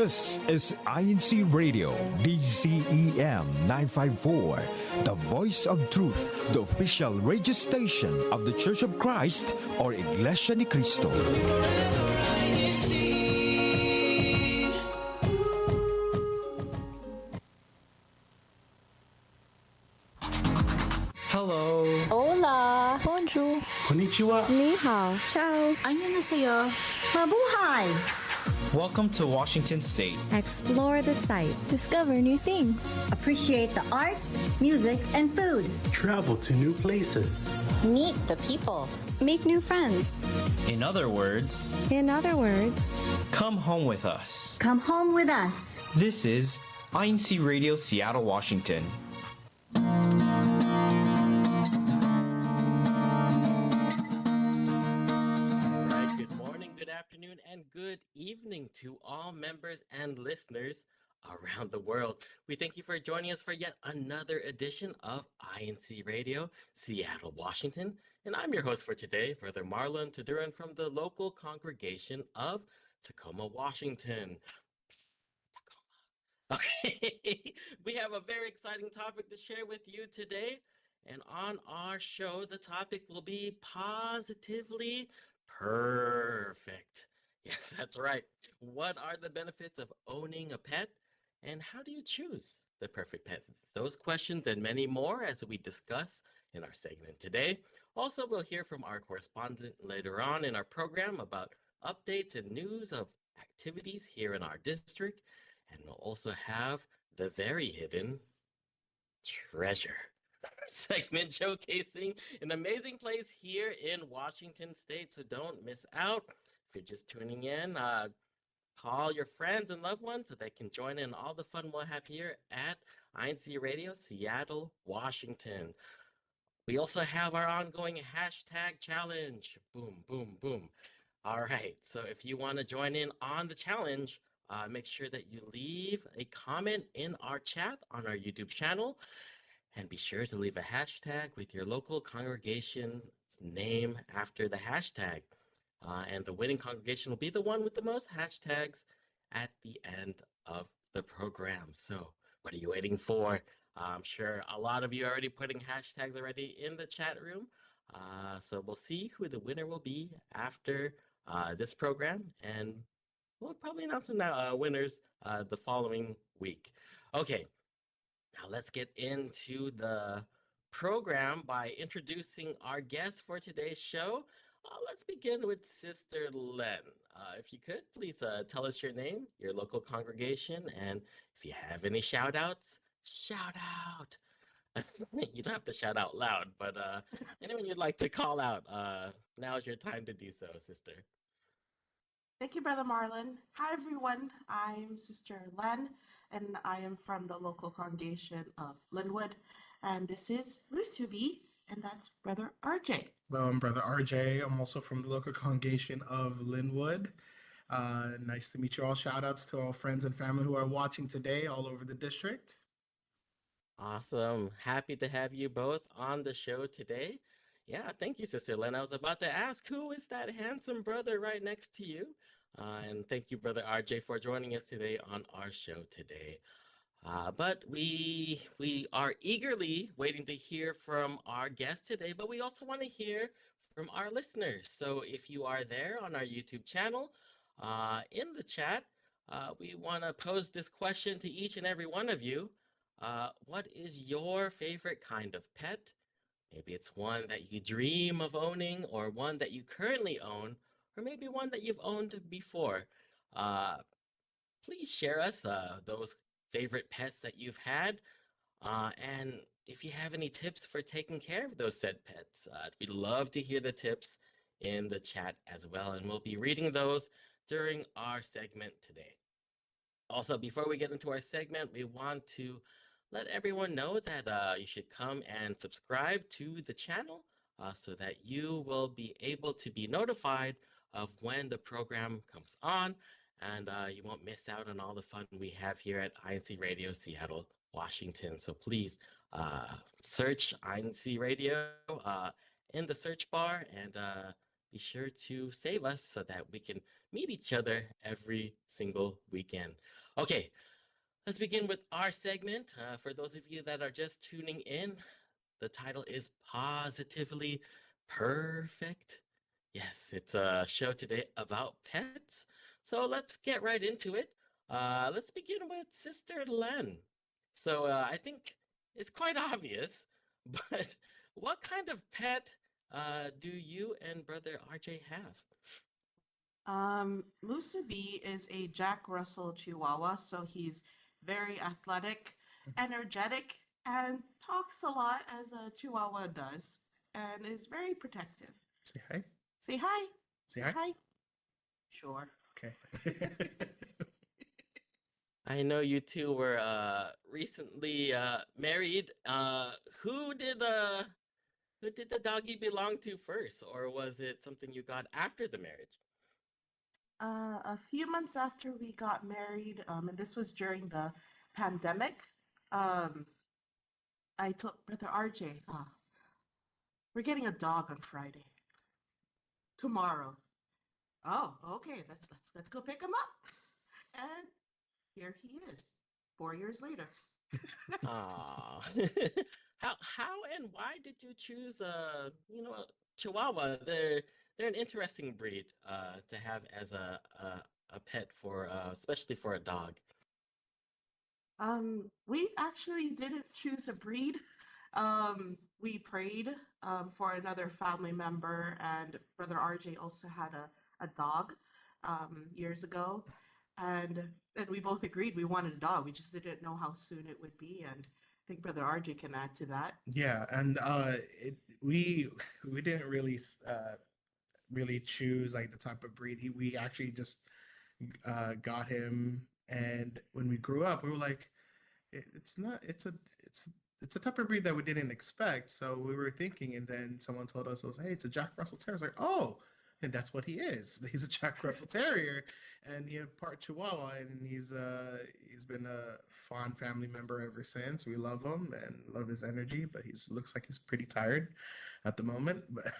This is INC Radio, DCEM 954, the voice of truth, the official radio station of the Church of Christ or Iglesia ni Cristo. Hello. Hola. Bonjour. Konnichiwa. Ni hao. Ciao. 안녕하세요. Mabuhay. Welcome to Washington State. Explore the sights. Discover new things. Appreciate the arts, music, and food. Travel to new places. Meet the people. Make new friends. In other words, come home with us. Come home with us. This is INCRadio Seattle, Washington. Afternoon and good evening to all members and listeners around the world. We thank you for joining us for yet another edition of INC Radio, Seattle, Washington. And I'm your host for today, Brother Marlon Taduran from the local congregation of Tacoma, Washington. Okay, we have a very exciting topic to share with you today. And on our show, the topic will be positively perfect. Yes, that's right. What are the benefits of owning a pet? And how do you choose the perfect pet? Those questions and many more as we discuss in our segment today. Also, we'll hear from our correspondent later on in our program about updates and news of activities here in our district. And we'll also have the very hidden treasure segment showcasing an amazing place here in Washington State. So don't miss out. If you're just tuning in, call your friends and loved ones so they can join in all the fun we'll have here at INC Radio Seattle, Washington. We also have our ongoing hashtag challenge. Boom, boom, boom. All right. So if you want to join in on the challenge, make sure that you leave a comment in our chat on our YouTube channel. And be sure to leave a hashtag with your local congregation's name after the hashtag. And the winning congregation will be the one with the most hashtags at the end of the program. So what are you waiting for? I'm sure a lot of you are already putting hashtags already in the chat room. So we'll see who the winner will be after this program. And we'll probably announce the winners the following week. Okay. Now let's get into the program by introducing our guest for today's show. Let's begin with Sister Len. If you could, please tell us your name, your local congregation, and if you have any shout outs, shout out. You don't have to shout out loud, but anyone you'd like to call out, now is your time to do so, Sister. Thank you, Brother Marlon. Hi, everyone. I'm Sister Len, and I am from the local congregation of Linwood. And this is Rusubi, and that's Brother RJ. Well, I'm Brother RJ. I'm also from the local congregation of Linwood. Nice to meet you all. Shout outs to all friends and family who are watching today all over the district. Awesome. Happy to have you both on the show today. Yeah, thank you, Sister Len. I was about to ask, who is that handsome brother right next to you? And thank you, Brother RJ, for joining us today on our show today. But we are eagerly waiting to hear from our guest today, but we also want to hear from our listeners. So if you are there on our YouTube channel, in the chat, we want to pose this question to each and every one of you. What is your favorite kind of pet? Maybe it's one that you dream of owning, or one that you currently own, or maybe one that you've owned before. Please share us those favorite pets that you've had. And if you have any tips for taking care of those said pets, we'd love to hear the tips in the chat as well. And we'll be reading those during our segment today. Also, before we get into our segment, we want to let everyone know that you should come and subscribe to the channel so that you will be able to be notified of when the program comes on, and you won't miss out on all the fun we have here at INC Radio Seattle, Washington. So please search INC Radio in the search bar and be sure to save us so that we can meet each other every single weekend. Okay, let's begin with our segment. For those of you that are just tuning in, the title is Paw-sitively Perfect. Yes, it's a show today about pets. So let's get right into it. Let's begin with Sister Len. So I think it's quite obvious, but what kind of pet do you and Brother RJ have? Musubi is a Jack Russell Chihuahua, so he's very athletic, energetic, and talks a lot as a Chihuahua does, and is very protective. Say hi. Say hi. Say hi. Hi. Sure. Okay. I know you two were recently married. Who did the doggy belong to first, or was it something you got after the marriage? A few months after we got married, and this was during the pandemic, I told Brother RJ, we're getting a dog on Friday. Tomorrow. Oh, okay. Let's go pick him up. And here he is, 4 years later. Aw. How and why did you choose Chihuahua? They're an interesting breed to have as a pet for especially for a dog. We actually didn't choose a breed. We prayed for another family member, and Brother RJ also had a dog years ago, and we both agreed we wanted a dog. We just didn't know how soon it would be, and I think Brother RJ can add to that. Yeah, and we didn't really choose like the type of breed. We actually just got him, and when we grew up, we were like, it's not it's a type of breed that we didn't expect. So we were thinking, and then someone told us, it was, hey, it's a Jack Russell Terrier. I was like, oh, and that's what he is. He's a Jack Russell Terrier, and he had part Chihuahua, and he's been a fond family member ever since. We love him and love his energy, but he's looks like he's pretty tired at the moment. But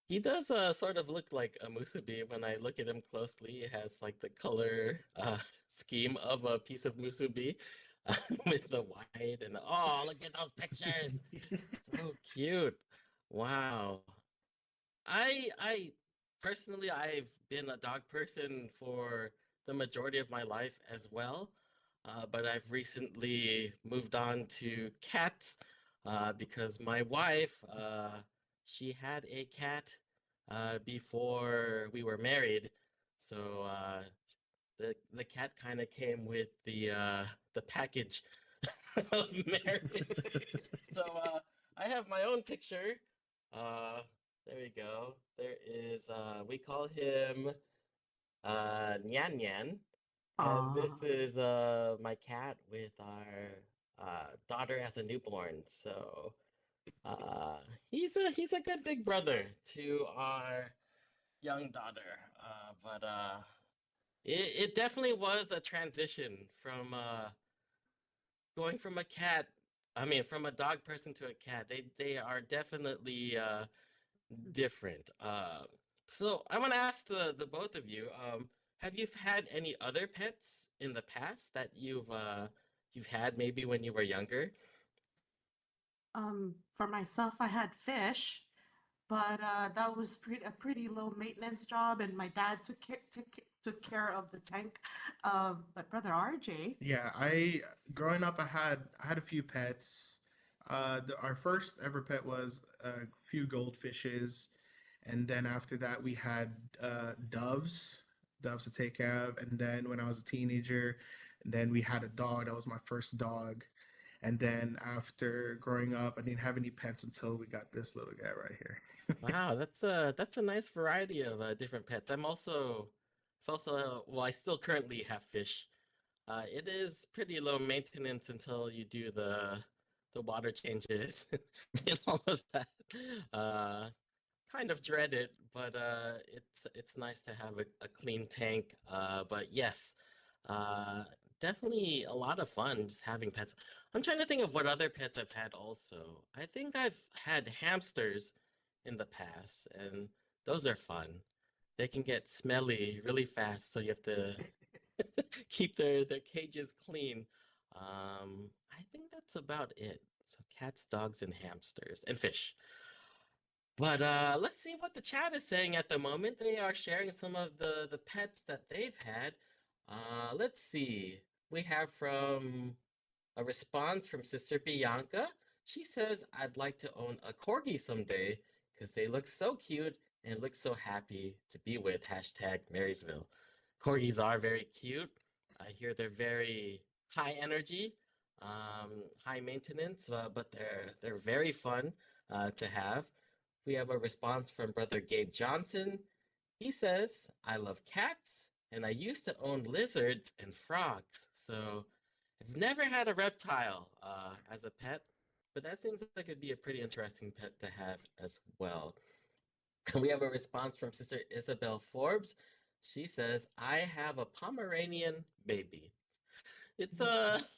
He does sort of look like a musubi when I look at him closely. It has like the color scheme of a piece of musubi with the white and oh, look at those pictures. So cute. Wow. I personally I've been a dog person for the majority of my life as well. But I've recently moved on to cats because my wife she had a cat before we were married. So the cat kind of came with the package of marriage. So I have my own picture. There we go. There is we call him Nyan Nyan. And this is my cat with our daughter as a newborn. So he's a good big brother to our young daughter. But it definitely was a transition from going from a cat, I mean from a dog person to a cat. They are definitely different. So I want to ask the both of you, have you had any other pets in the past that you've had maybe when you were younger? For myself, I had fish, but that was a pretty low maintenance job, and my dad took care of the tank. But Brother RJ, yeah, I growing up, I had a few pets. Our first ever pet was a few goldfishes, and then after that we had doves to take care of. And then when I was a teenager, then we had a dog. That was my first dog. And then after growing up, I didn't have any pets until we got this little guy right here. Wow, that's a nice variety of different pets. I've also well, I still currently have fish. It is pretty low maintenance until you do the water changes and all of that. Uh, Kind of dread it, but it's nice to have a clean tank. But yes, uh, definitely a lot of fun just having pets. I'm trying to think of what other pets I've had also. I think I've had hamsters in the past, and those are fun. They can get smelly really fast, so you have to keep their cages clean. I think that's about it. So cats, dogs, and hamsters, and fish. But let's see what the chat is saying at the moment. They are sharing some of the pets that they've had. Let's see. We have from a response from Sister Bianca. She says, I'd like to own a corgi someday because they look so cute and look so happy to be with. Hashtag Marysville. Corgis are very cute. I hear they're very high energy, high maintenance, but they're very fun to have. We have a response from Brother Gabe Johnson. He says, I love cats and I used to own lizards and frogs. So I've never had a reptile as a pet, but that seems like it'd be a pretty interesting pet to have as well. We have a response from Sister Isabel Forbes. She says, I have a Pomeranian baby. It's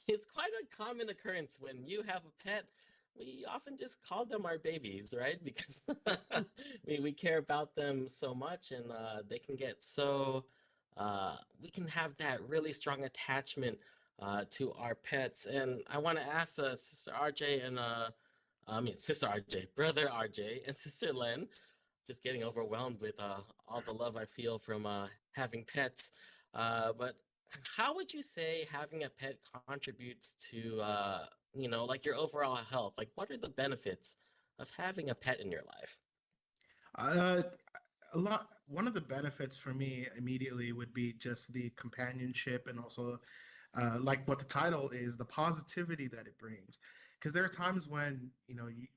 it's quite a common occurrence when you have a pet. We often just call them our babies, right? Because we care about them so much, and they can get so we can have that really strong attachment to our pets. And I want to ask Sister RJ and I mean Sister RJ, Brother RJ, and Sister Len, just getting overwhelmed with all the love I feel from having pets. But how would you say having a pet contributes to, like your overall health? Like, what are the benefits of having a pet in your life? Uh, a lot. One of the benefits for me immediately would be just the companionship and also, like what the title is, the positivity that it brings. Because there are times when you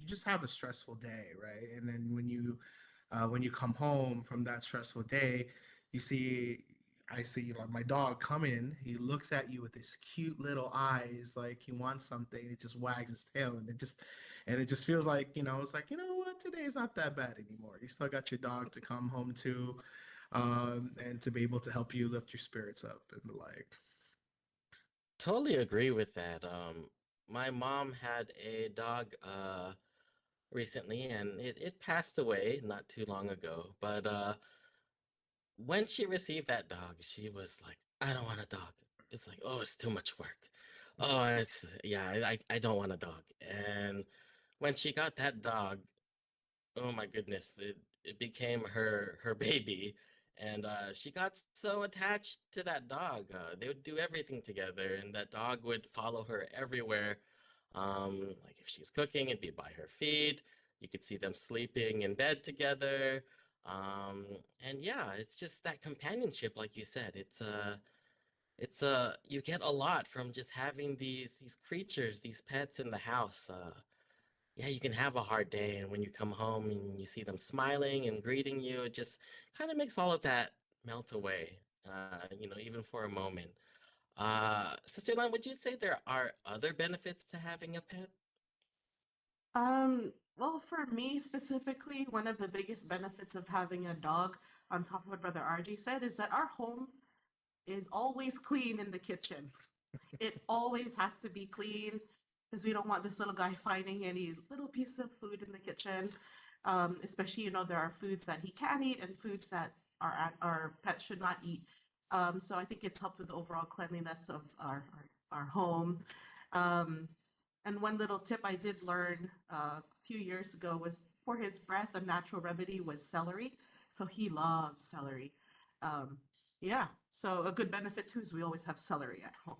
just have a stressful day, right? And then when you come home from that stressful day, you see I see like my dog come in, he looks at you with his cute little eyes, like he wants something, it just wags his tail and it just feels like, it's like, you know what, today's not that bad anymore. You still got your dog to come home to, and to be able to help you lift your spirits up and the like. Totally agree with that. My mom had a dog recently, and it passed away not too long ago. But when she received that dog, she was like, I don't want a dog. It's like, oh, it's too much work. Oh, it's yeah, I don't want a dog. And when she got that dog, oh my goodness, it became her baby. And she got so attached to that dog. They would do everything together, and that dog would follow her everywhere. Like if she's cooking, it'd be by her feet. You could see them sleeping in bed together. Um, and yeah, it's just that companionship, like you said. It's you get a lot from just having these creatures, these pets in the house. Yeah, you can have a hard day, and when you come home and you see them smiling and greeting you, it just kind of makes all of that melt away. Even for a moment. Sister Len, would you say there are other benefits to having a pet? Well, for me specifically, one of the biggest benefits of having a dog, on top of what Brother RJ said, is that our home is always clean in the kitchen. It always has to be clean because we don't want this little guy finding any little piece of food in the kitchen. Especially, there are foods that he can eat and foods that our pets should not eat. So I think it's helped with the overall cleanliness of our home. Um, and one little tip I did learn a few years ago was for his breath, a natural remedy was celery. So he loves celery. Um, yeah, so a good benefit too is we always have celery at home.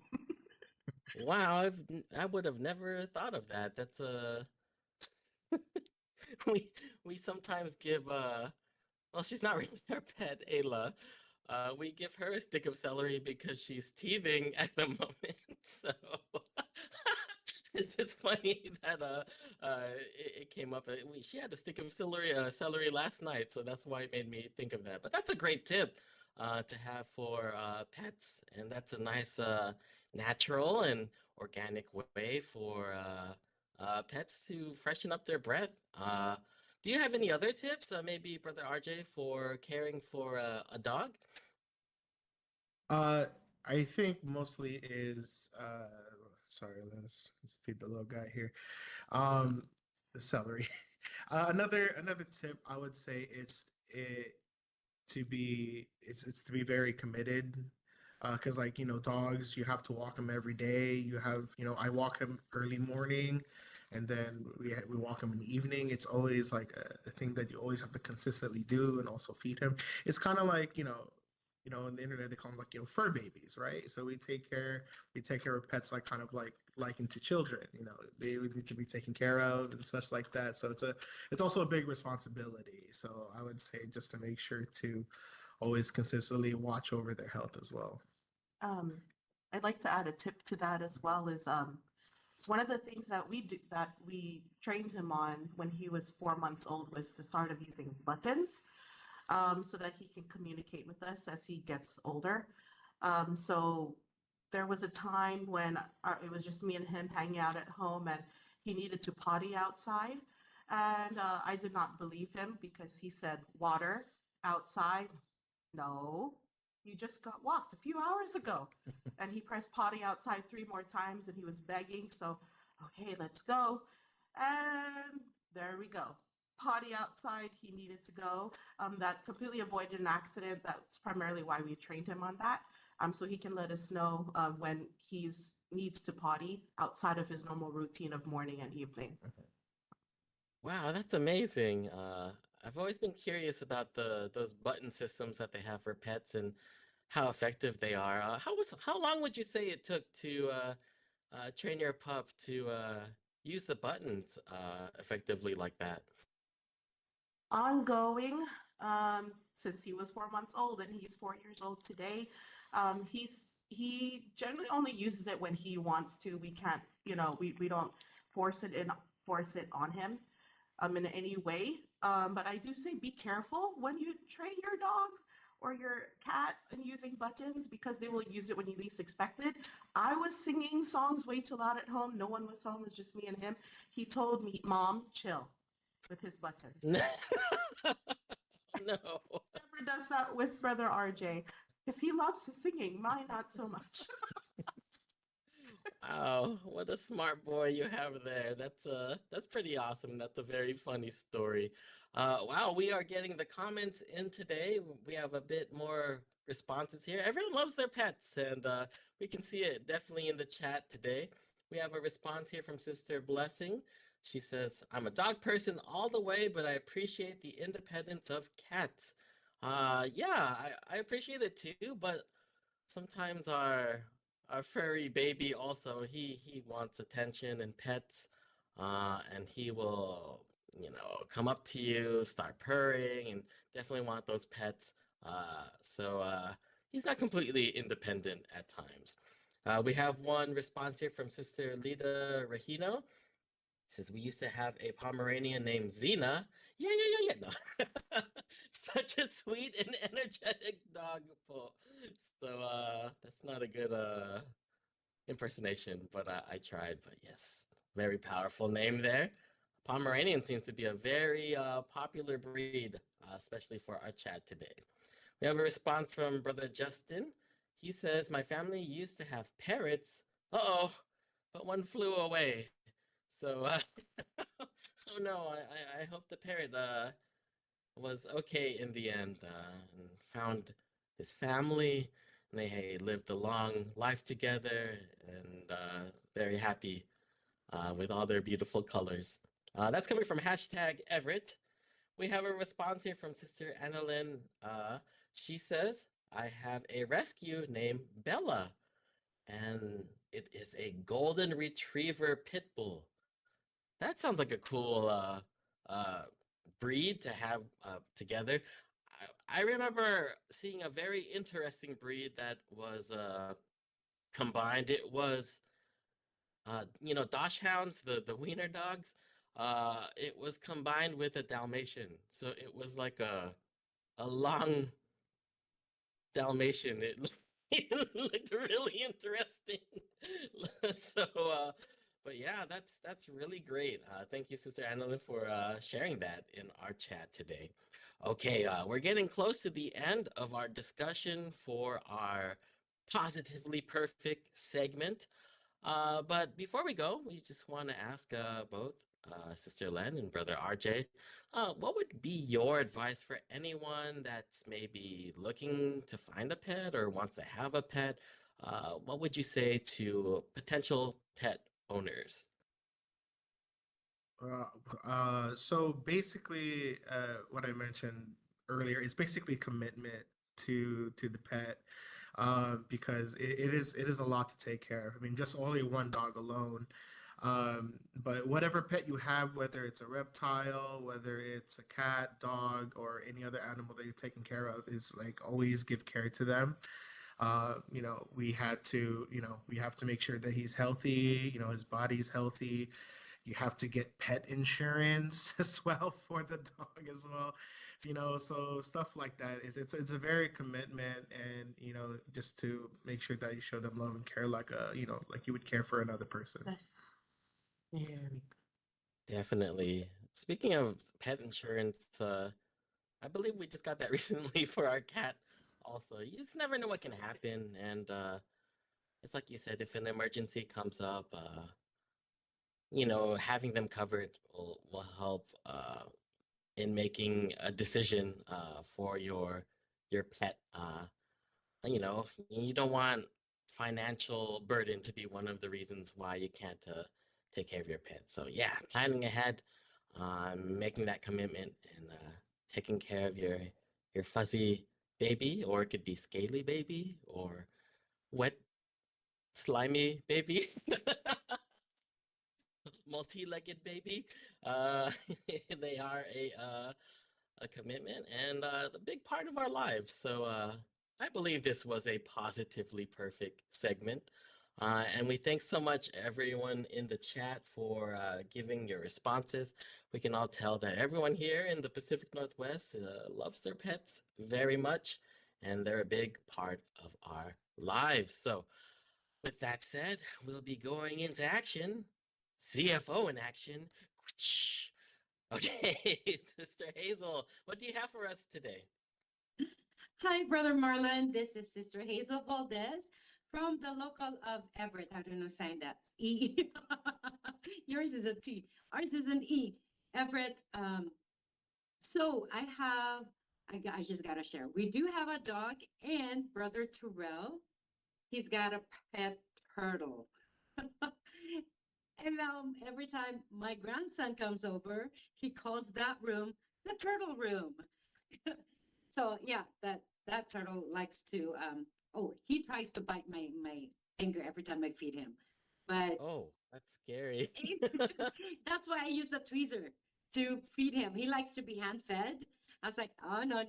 Wow, I would have never thought of that. That's we we sometimes give well, she's not really our pet, Ayla. We give her a stick of celery because she's teething at the moment. So it's just funny that it came up. She had a stick of celery last night, so that's why it made me think of that. But that's a great tip to have for pets, and that's a nice natural and organic way for pets to freshen up their breath. Do you have any other tips, maybe Brother RJ, for caring for a dog? Uh, I think mostly is sorry, let's feed the little guy here. Um, the celery. Another tip I would say it's to be very committed, because like dogs, you have to walk them every day. You have I walk him early morning, and then we walk him in the evening. It's always like a thing that you always have to consistently do, and also feed him. It's kind of like in the internet they call them like fur babies, right? So we take care of pets like kind of like into children. They would need to be taken care of and such like that. So it's also a big responsibility. So I would say just to make sure to always consistently watch over their health as well. Um, I'd like to add a tip to that as well is one of the things that we trained him on when he was 4 months old was to start of using buttons, so that he can communicate with us as he gets older. So there was a time when it was just me and him hanging out at home, and he needed to potty outside. And I did not believe him because he said, "Water outside? No, you just got walked a few hours ago." And he pressed potty outside 3 more times and he was begging. So, okay, let's go. And there we go. Potty outside, he needed to go. That completely avoided an accident. That's primarily why we trained him on that. So he can let us know when he's needs to potty outside of his normal routine of morning and evening. Wow, that's amazing. I've always been curious about those button systems that they have for pets and how effective they are. How long would you say it took to train your pup to use the buttons effectively like that? Ongoing, since he was 4 months old and he's 4 years old today. He generally only uses it when he wants to. We can't, we don't force it on him in any way. But I do say be careful when you train your dog or your cat and using buttons, because they will use it when you least expect it. I was singing songs way too loud at home. No one was home. It was just me and him. He told me, "Mom, chill," with his buttons. No. Never does that with brother RJ because he loves singing. Mine, not so much. Wow, what a smart boy you have there. That's pretty awesome. That's a very funny story. Wow, we are getting the comments in today. We have a bit more responses here. Everyone loves their pets, and we can see it definitely in the chat today. We have a response here from Sister Blessing. She says, "I'm a dog person all the way, but I appreciate the independence of cats." Yeah, I appreciate it too, but sometimes our furry baby also he wants attention and pets, and he will come up to you, start purring, and definitely want those pets. So he's not completely independent at times. We have one response here from Sister Lita Regino. Says we used to have a Pomeranian named Xena. Yeah. No. Such a sweet and energetic dog. So that's not a good impersonation, but I tried. But yes, very powerful name there. Pomeranian seems to be a very popular breed, especially for our chat today. We have a response from Brother Justin. He says, "My family used to have parrots. Uh-oh, but one flew away. So, oh no, I hope the parrot was okay in the end, and found his family, and they lived a long life together, and very happy with all their beautiful colors." That's coming from hashtag Everett. We have a response here from Sister Annalyn. She says, "I have a rescue named Bella, and it is a golden retriever pit bull." That sounds like a cool uh, breed to have together. I remember seeing a very interesting breed that was combined. It was, Dachshunds, the wiener dogs. It was combined with a Dalmatian, so it was like a long Dalmatian. It it looked really interesting. So, but yeah, that's really great. Thank you, Sister Annalyn, for sharing that in our chat today. Okay, we're getting close to the end of our discussion for our Positively Perfect segment. But before we go, we just want to ask both Sister Len and Brother RJ. What would be your advice for anyone that's maybe looking to find a pet or wants to have a pet? What would you say to potential pet owners? So basically, what I mentioned earlier is basically commitment to the pet, because it is a lot to take care of. I mean, just only one dog alone. But whatever pet you have, whether it's a reptile, whether it's a cat, dog, or any other animal that you're taking care of, is like always give care to them. We have to make sure that he's healthy, his body's healthy. You have to get pet insurance as well for the dog as well. So stuff like that is it's a very commitment, and just to make sure that you show them love and care like like you would care for another person. Yes. Yeah, definitely. Speaking of pet insurance, I believe we just got that recently for our cat also. You just never know what can happen, and it's like you said, if an emergency comes up, having them covered will help in making a decision for your pet. You don't want financial burden to be one of the reasons why you can't take care of your pet. So yeah, planning ahead, making that commitment, and taking care of your fuzzy baby, or it could be scaly baby, or wet slimy baby. Multi-legged baby. Uh, they are a commitment and the big part of our lives. So I believe this was a positively perfect segment. And we thank so much everyone in the chat for giving your responses. We can all tell that everyone here in the Pacific Northwest loves their pets very much, and they're a big part of our lives. So with that said, we'll be going into action. CFO in action. Okay, Sister Hazel, what do you have for us today? Hi, Brother Marlon. This is Sister Hazel Valdez from the local of Everett. I don't know sign that. E. Yours is a T. Ours is an E. Everett. So I just gotta share. We do have a dog, and Brother Terrell, he's got a pet turtle. And every time my grandson comes over, he calls that room the turtle room. So yeah, that turtle likes to he tries to bite my finger every time I feed him. But Oh, that's scary. that's why I use the tweezer to feed him. He likes to be hand fed. I was like, oh no,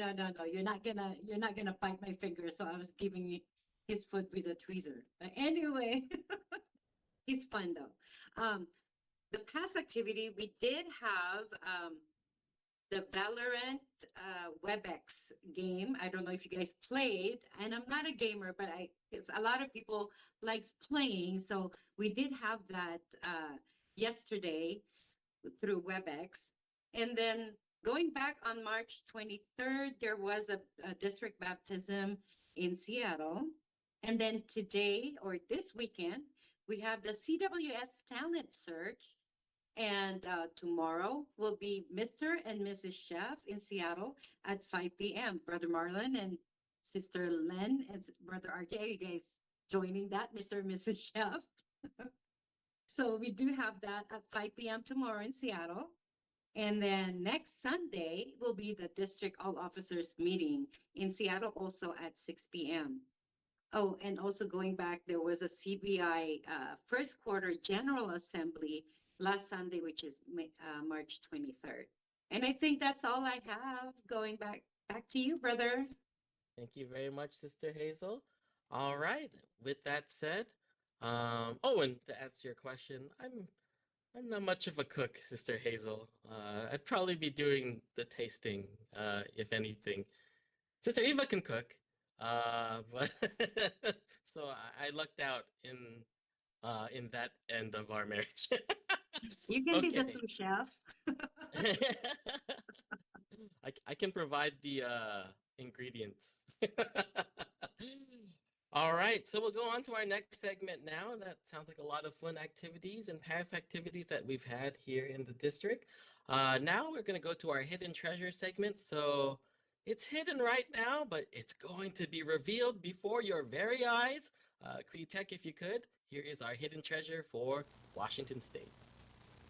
you're not gonna bite my finger. So I was giving his food with a tweezer. But anyway, it's fun though. The past activity we did have the Valorant WebEx game. I don't know if you guys played, and I'm not a gamer, but it's a lot of people likes playing. So we did have that yesterday through WebEx. And then going back on March 23rd, there was a district baptism in Seattle. And then today or this weekend, we have the CWS Talent Search. And tomorrow will be Mr. and Mrs. Chef in Seattle at 5 p.m. Brother Marlon and Sister Len and Brother RJ, are you guys joining that, Mr. and Mrs. Chef? So we do have that at 5 p.m. tomorrow in Seattle. And then next Sunday will be the district all officers meeting in Seattle also at 6 p.m. Oh, and also going back, there was a CBI first quarter General Assembly last Sunday, which is March 23rd. And I think that's all I have. Going back to you, brother. Thank you very much, Sister Hazel. All right. With that said, and to answer your question, I'm not much of a cook, Sister Hazel. I'd probably be doing the tasting, if anything. Sister Eva can cook, but so I lucked out in that end of our marriage. You can be the sous chef. I can provide the ingredients. All right, so we'll go on to our next segment now. That sounds like a lot of fun activities and past activities that we've had here in the district. Now we're going to go to our hidden treasure segment. So it's hidden right now, but it's going to be revealed before your very eyes. Tech, if you could, here is our hidden treasure for Washington State.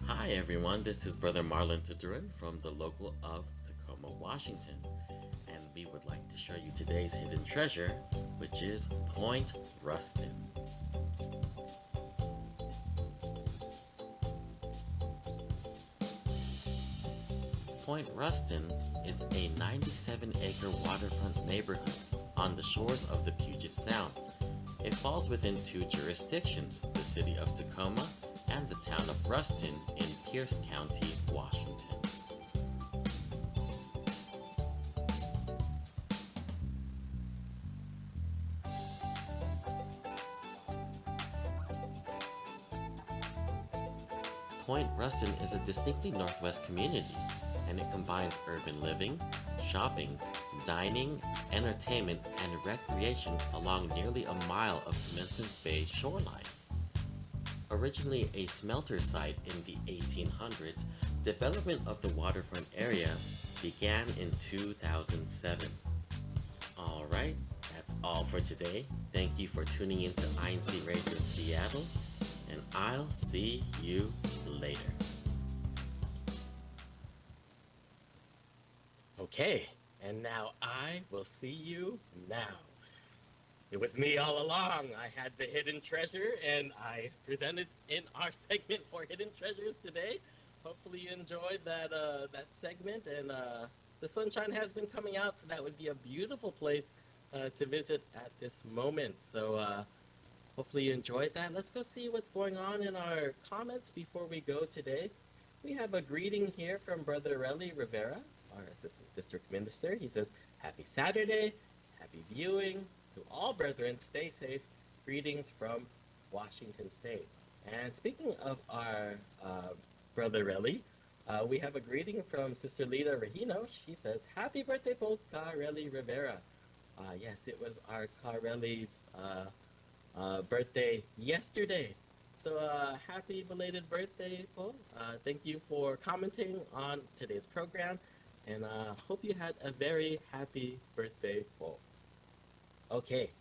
Hi everyone, this is Brother Marlon Tuduran from the local of Tacoma, Washington. And we would like to show you today's hidden treasure, which is Point Ruston. Point Ruston is a 97-acre waterfront neighborhood on the shores of the Puget Sound. It falls within two jurisdictions, the city of Tacoma and the town of Ruston in Pierce County, Washington. Point Ruston is a distinctly Northwest community, and it combines urban living, shopping, dining, entertainment, and recreation along nearly a mile of Commencement Bay shoreline. Originally a smelter site in the 1800s, development of the waterfront area began in 2007. Alright, that's all for today. Thank you for tuning in to INCRadio Seattle, and I'll see you later. Okay, and now I will see you now. It was me all along. I had the hidden treasure, and I presented in our segment for hidden treasures today. Hopefully you enjoyed that segment, and the sunshine has been coming out, so that would be a beautiful place to visit at this moment. So hopefully you enjoyed that. Let's go see what's going on in our comments before we go today. We have a greeting here from Brother Relly Rivera, our Assistant District Minister. He says, "Happy Saturday, happy viewing. To all brethren, stay safe. Greetings from Washington State." And speaking of our Brother Relly, we have a greeting from Sister Lita Regino. She says, "Happy birthday, po, Carelli Rivera." Yes, it was our Carelli's birthday yesterday. So happy belated birthday, po. Thank you for commenting on today's program, and hope you had a very happy birthday, po. Okay,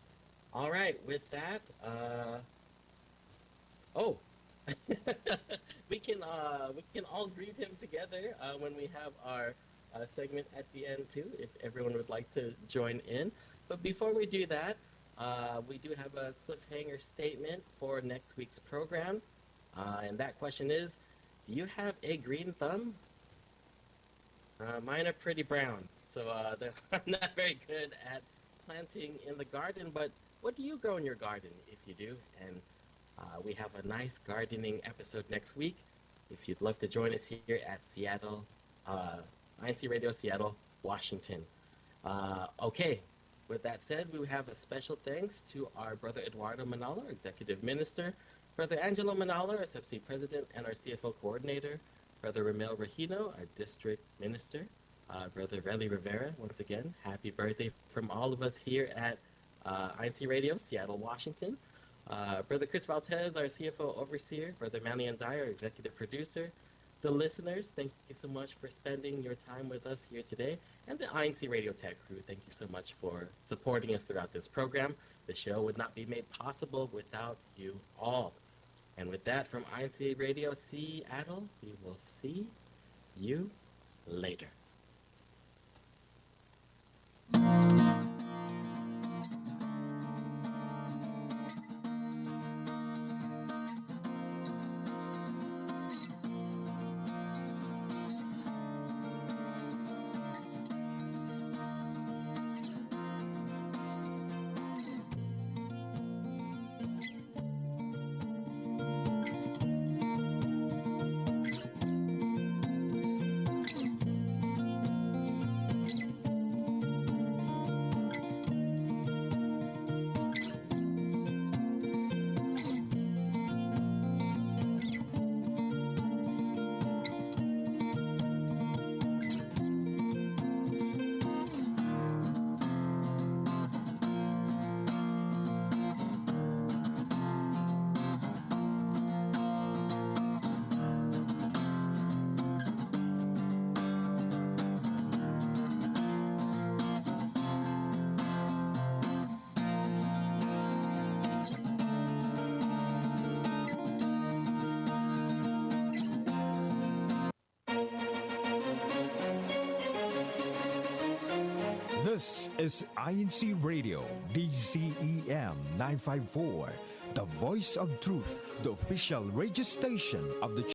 all right, with that, we can all greet him together when we have our segment at the end too, if everyone would like to join in. But before we do that, we do have a cliffhanger statement for next week's program, and that question is, do you have a green thumb? Mine are pretty brown, so I'm not very good at planting in the garden, but what do you grow in your garden if you do? And we have a nice gardening episode next week. If you'd love to join us here at Seattle, INCRadio Seattle, Washington. Okay, with that said, we have a special thanks to our Brother Eduardo Manalo, Executive Minister, Brother Angelo Manalo, our SFC President and our CFO Coordinator, Brother Ramel Regino, our District Minister, Brother Relly Rivera, once again, happy birthday from all of us here at INCRadio, Seattle, Washington. Brother Chris Valtez, our CFO Overseer, Brother Manny Dyer, our Executive Producer. The listeners, thank you so much for spending your time with us here today. And the INCRadio Tech crew, thank you so much for supporting us throughout this program. The show would not be made possible without you all. And with that, from INCRadio Seattle, we will see you later. This is INCRadio DZEM 954, the voice of truth, the official radio station of the